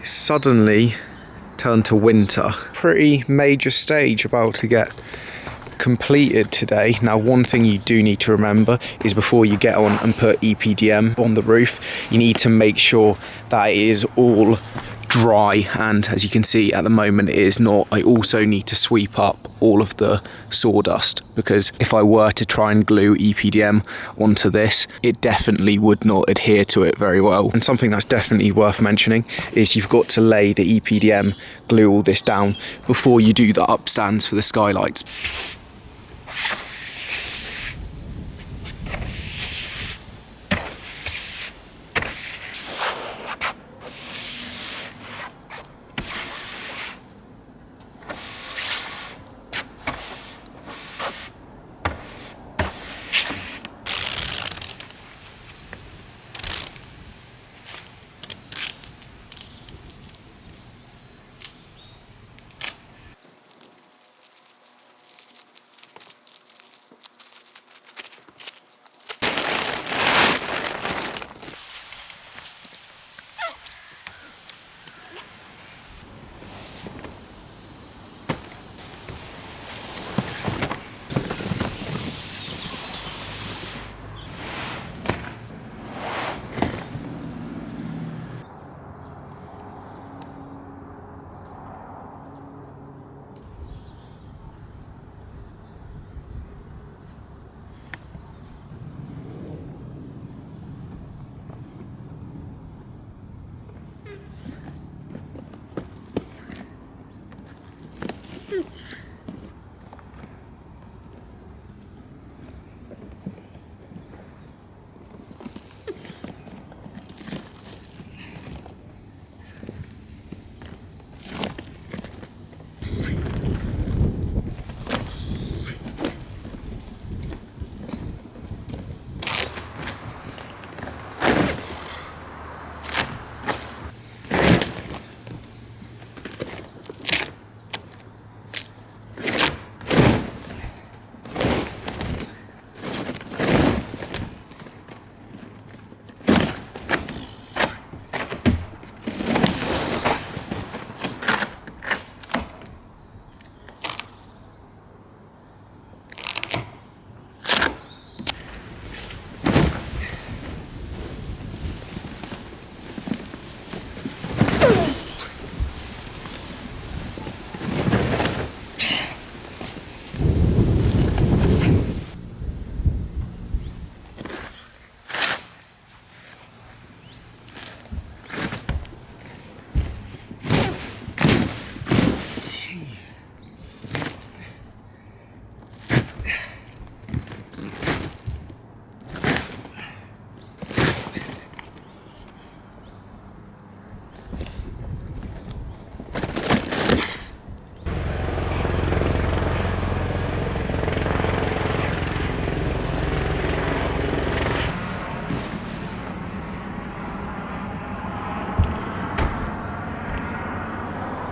suddenly turned to winter. Pretty major stage about to get completed today. Now, one thing you do need to remember is before you get on and put Epdm on the roof, you need to make sure that it is all dry, and as you can see at the moment it is not. I also need to sweep up all of the sawdust, because if I were to try and glue Epdm onto this, it definitely would not adhere to it very well. And something that's definitely worth mentioning is you've got to lay the Epdm, glue all this down before you do the upstands for the skylights.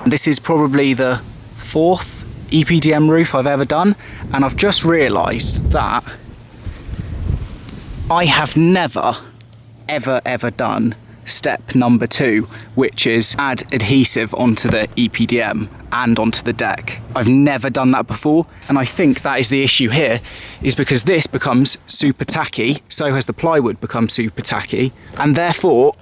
This is probably the 4th Epdm roof I've ever done, and I've just realised that I have never, ever done step number 2, which is add adhesive onto the Epdm and onto the deck. I've never done that before, and I think that is the issue here, is because this becomes super tacky, so has the plywood become super tacky, and therefore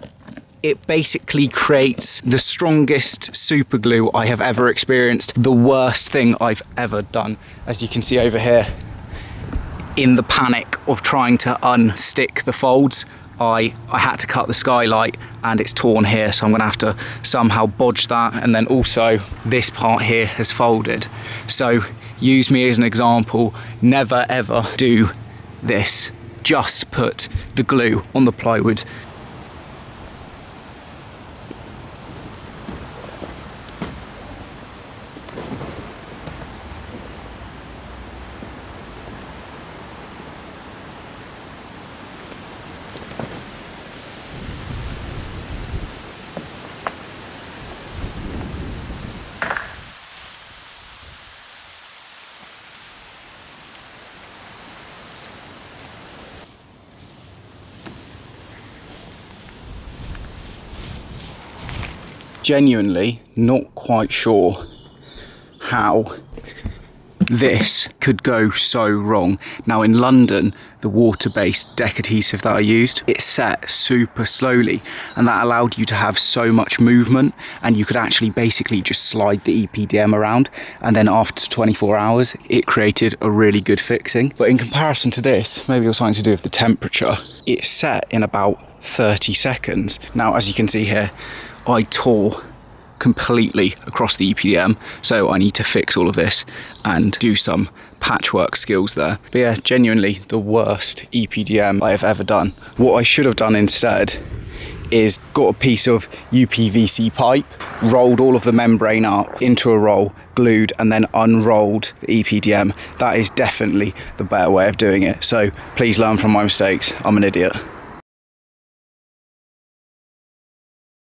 it basically creates the strongest super glue I have ever experienced, the worst thing I've ever done. As you can see over here, in the panic of trying to unstick the folds, I had to cut the skylight and it's torn here, so I'm gonna have to somehow bodge that, and then also this part here has folded. So use me as an example, never ever do this. Just put the glue on the plywood. Genuinely not quite sure how this could go so wrong. Now in London, the water-based deck adhesive that I used, it set super slowly, and that allowed you to have so much movement, and you could actually basically just slide the EPDM around, and then after 24 hours it created a really good fixing. But in comparison to this, maybe it was something to do with the temperature, it set in about 30 seconds. Now as you can see here, I tore completely across the EPDM, so I need to fix all of this and do some patchwork skills there. But yeah, genuinely the worst EPDM I have ever done. What I should have done instead is got a piece of UPVC pipe, rolled all of the membrane up into a roll, glued, and then unrolled the EPDM. That is definitely the better way of doing it. So please learn from my mistakes. I'm an idiot.